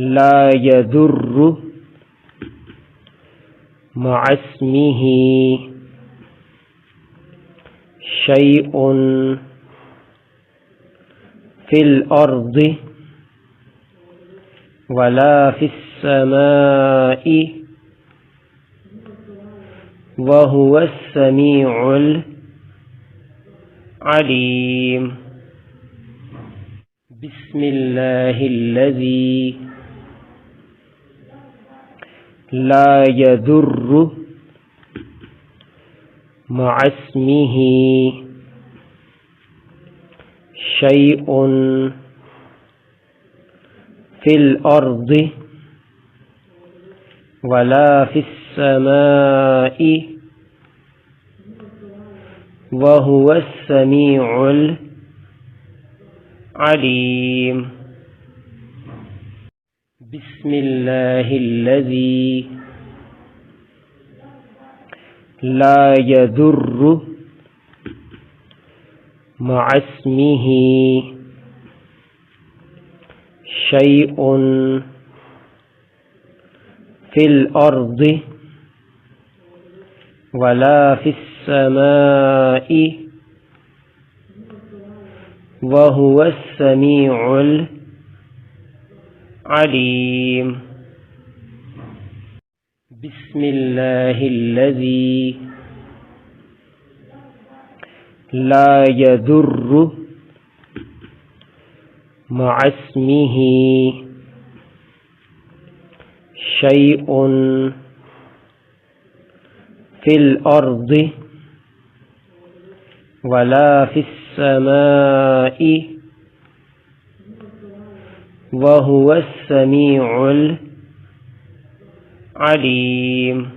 لا يضر مع اسمه شيء في الأرض ولا في السماء وهو السميع العليم بسم الله الذي لا يضر مع اسمه شيء في الأرض ولا في السماء وهو السميع العليم بسم الله الذي لا يضر مع اسمه شيء في الأرض ولا في السماء وهو السميع العليم بسم الله الذي لا يضر مع اسمه شيء في الأرض ولا في السماء وهو السميع العليم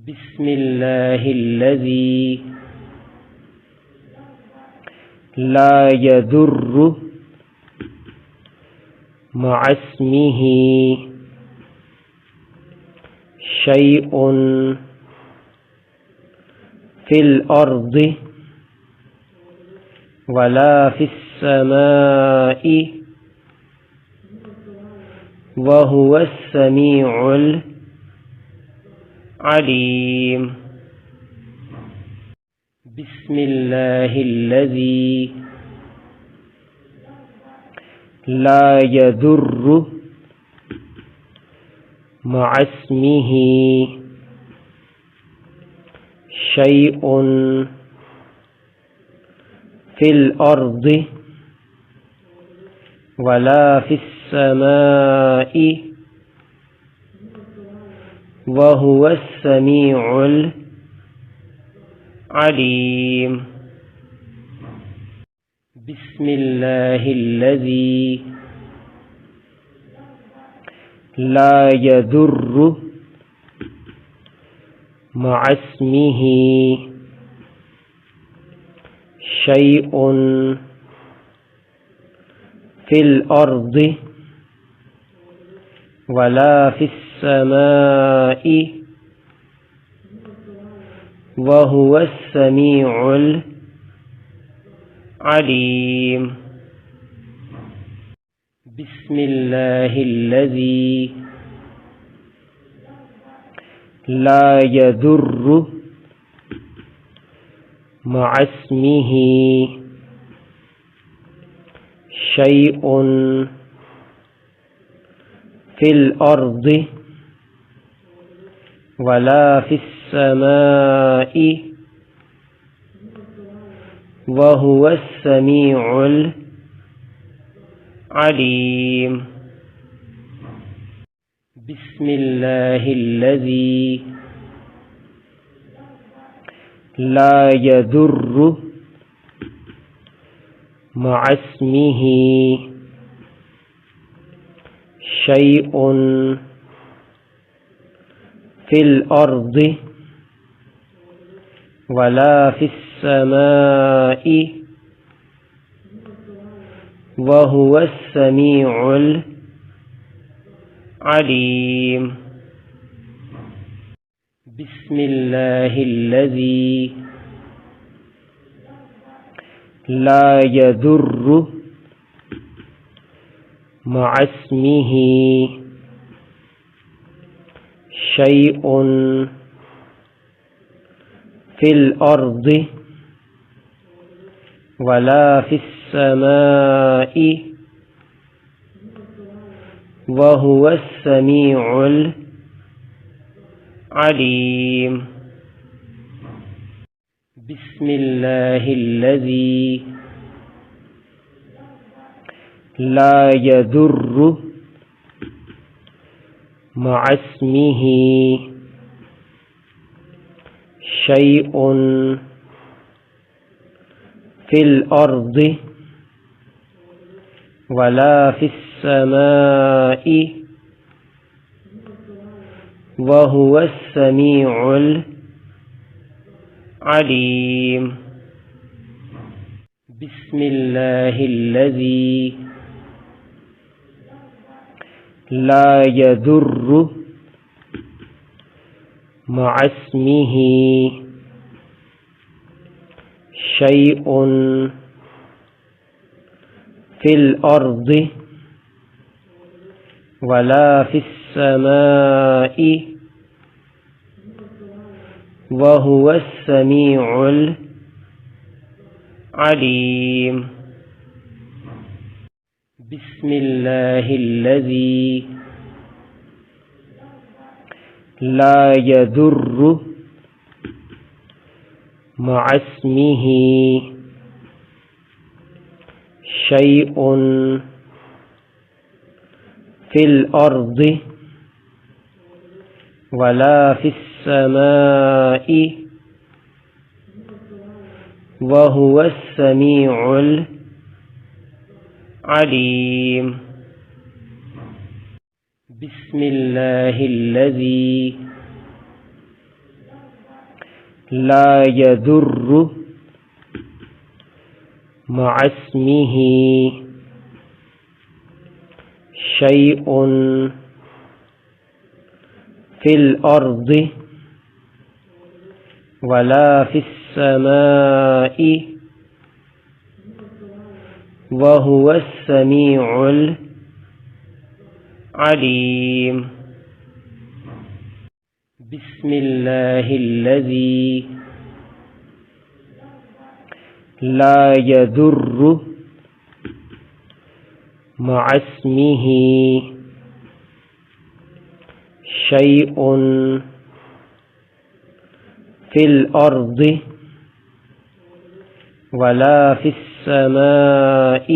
بسم الله الذي لا يضر مع اسمه شيء في الأرض ولا في السماء وهو السميع العليم بسم الله الذي لا يضر مع اسمه شيء في الأرض ولا في السماء وهو السميع العليم بسم الله الذي لا يضر مع اسمه شيء في الأرض ولا في السماء وهو السميع العليم بسم الله الذي لا يضر مع اسمه شيء في الأرض ولا في السماء وهو السميع العليم بسم الله الذي لا يضر مع اسمه شيء في الأرض ولا في السماء وهو السميع العليم بسم الله الذي لا يضر مع اسمه شيء في الأرض ولا في السماء وهو السميع العليم بسم الله الذي لا يضر مع اسمه شيء في الأرض ولا في السماء وهو السميع العليم بسم الله الذي لا يضر مع اسمه شيء في الأرض ولا في السماء وهو السميع العليم بسم الله الذي لا يضر مع اسمه شيء في الأرض ولا في السماء وهو السميع العليم بسم الله الذي لا يضر مع اسمه شيء في الأرض ولا في السماء وهو السميع العليم بسم الله الذي لا يضر مع اسمه شيء في الأرض ولا في السماء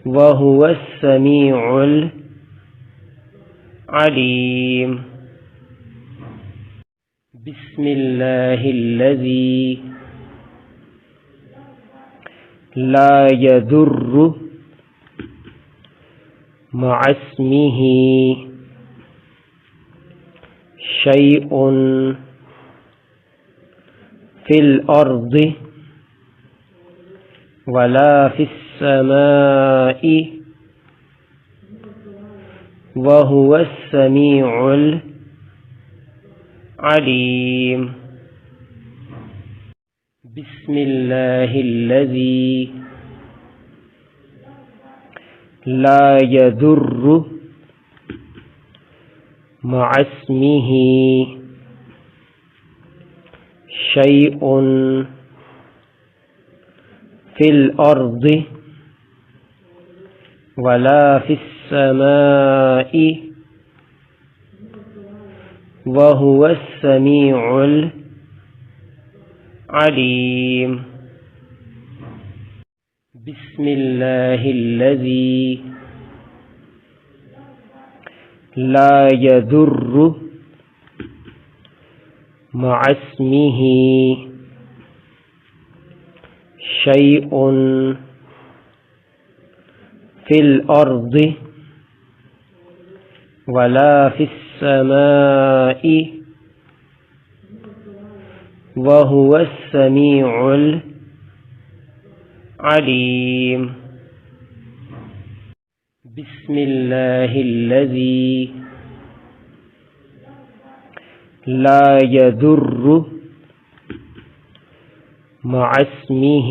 وهو السميع العليم بسم الله الذي لا يضر مع اسمه شيء في الأرض ولا في السماء وهو السميع العليم بسم الله الذي لا يضر مع اسمه شيء في الأرض ولا في السماء وهو السميع العليم بسم الله الذي لا يضر مع اسمه شيء في الأرض ولا في السماء وهو السميع العليم بسم الله الذي لا يضر مع اسمه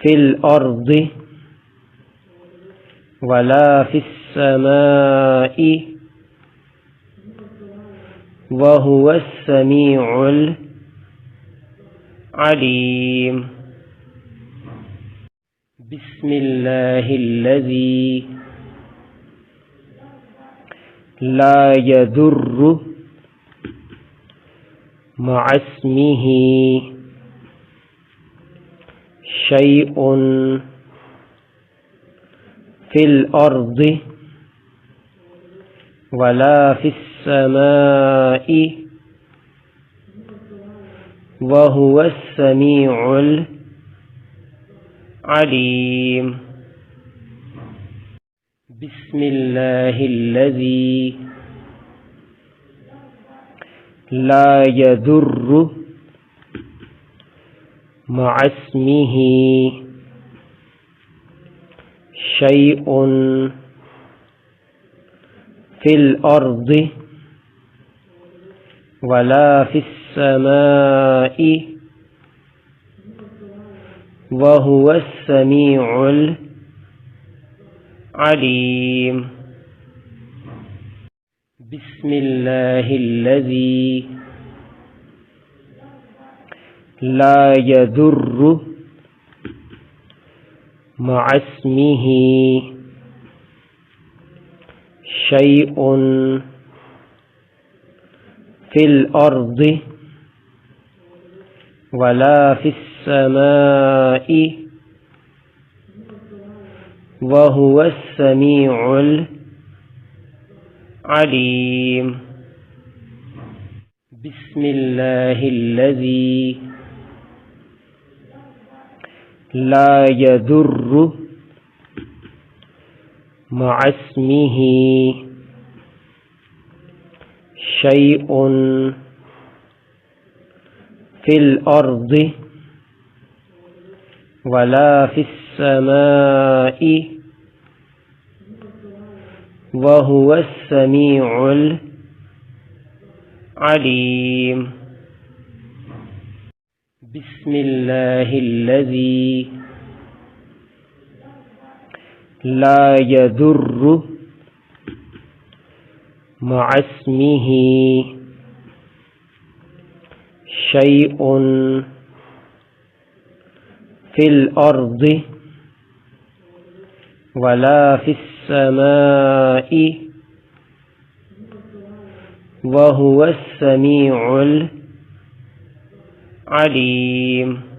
في الأرض ولا في السماء وهو السميع العليم بسم الله الذي لا يضر مع اسمه شيء في الأرض ولا في السماء وهو السميع العليم بسم الله الذي لا يضر مع اسمه شيء في الأرض ولا في السماء وهو السميع العليم بسم الله الذي لا يضر مع اسمه شيء في الأرض ولا في السماء وهو السميع العليم بسم الله الذي لا يضر مع اسمه شيء في الأرض ولا في السماء وهو السميع العليم بسم الله الذي لا يضر مع اسمه شيء في الأرض ولا في السماء وهو السميع العليم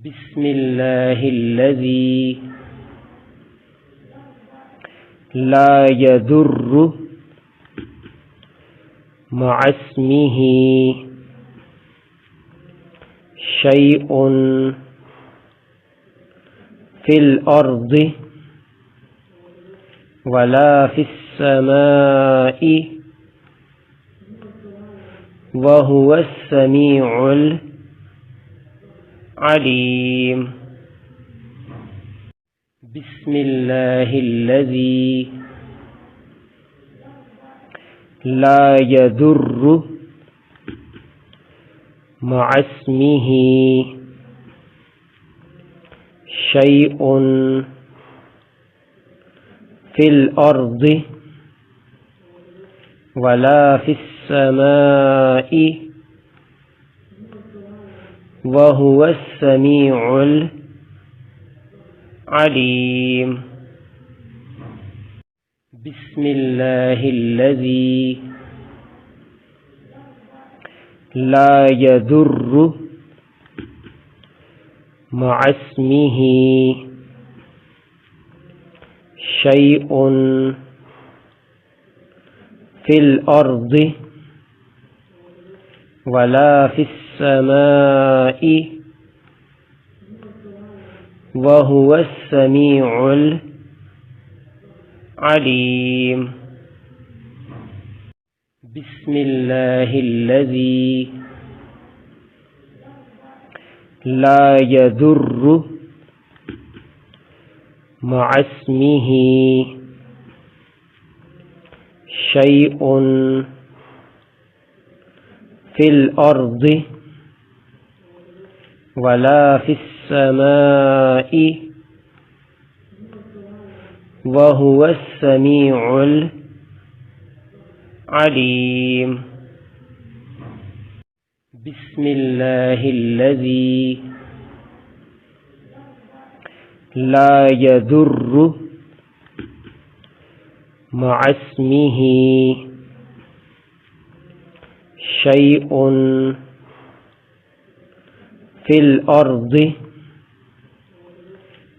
بسم الله الذي لا يضر مع اسمه شيء في الأرض ولا في السماء وهو السميع العليم بسم الله الذي لا يضر مع اسمه شيء في الأرض ولا في السماء وهو السميع العليم بسم الله الذي لا يضر مع اسمه شيء في الأرض ولا في السماء وهو السميع العليم بسم الله الذي لا يضر مع اسمه شيء في الأرض ولا في السماء السماء وهو السميع العليم بسم الله الذي لا يضر مع اسمه شيء في الأرض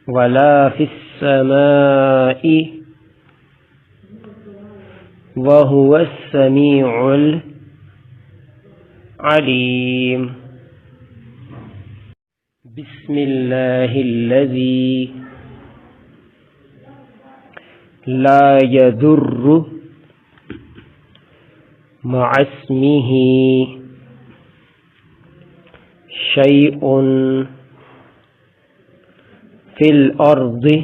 ولا في السماء وهو السميع العليم بسم الله الذي لا يضر مع اسمه شيء في الأرض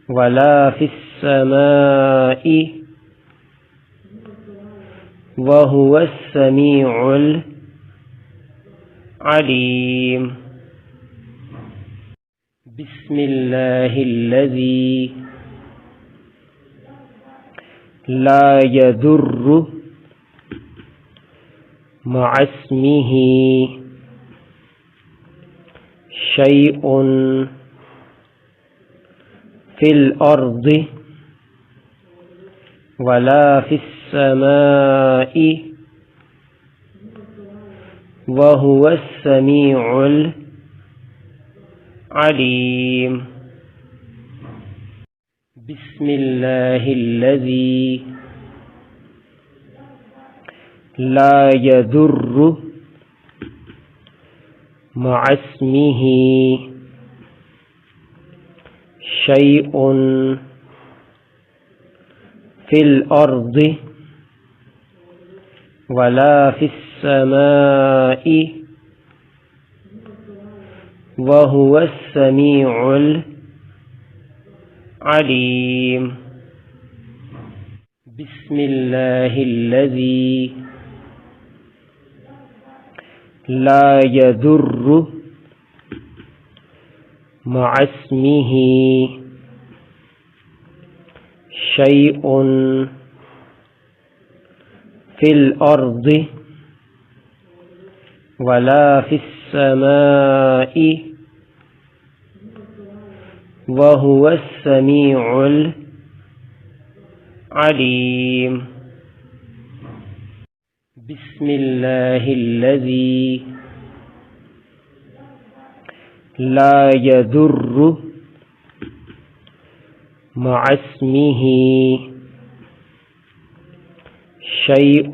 ولا في السماء وهو السميع العليم بسم الله الذي لا يضر مع اسمه شيء في الأرض ولا في السماء وهو السميع العليم بسم الله الذي لا يضر مع اسمه شيء في الأرض ولا في السماء وهو السميع العليم بسم الله الذي لا يضر مع اسمه شيء في الأرض ولا في السماء وهو السميع العليم بسم الله الذي لا يضر مع اسمه شيء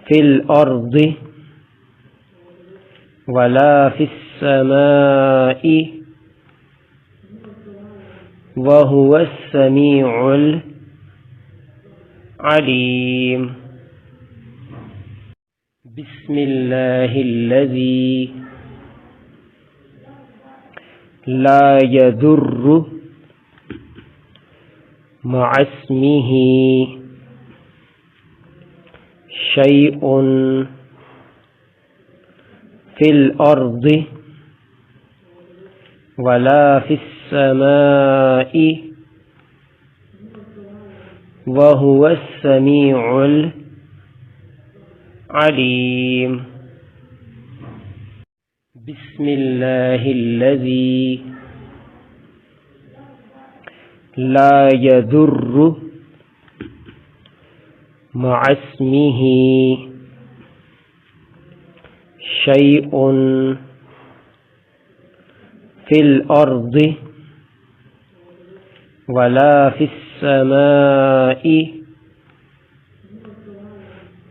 في الأرض ولا في السماء وهو السميع العليم بسم الله الذي لا يضر مع اسمه شيء في الأرض ولا في السماء وهو السميع العليم بسم الله الذي لا يضر مع اسمه شيء في الأرض ولا في السماء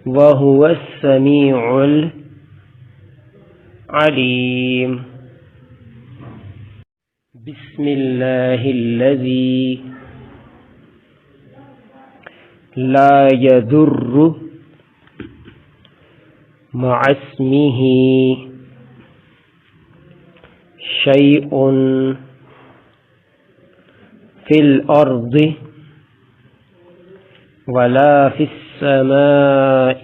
وهو السميع العليم بسم الله الذي لا يضر مع اسمه شيء في الأرض ولا في السماء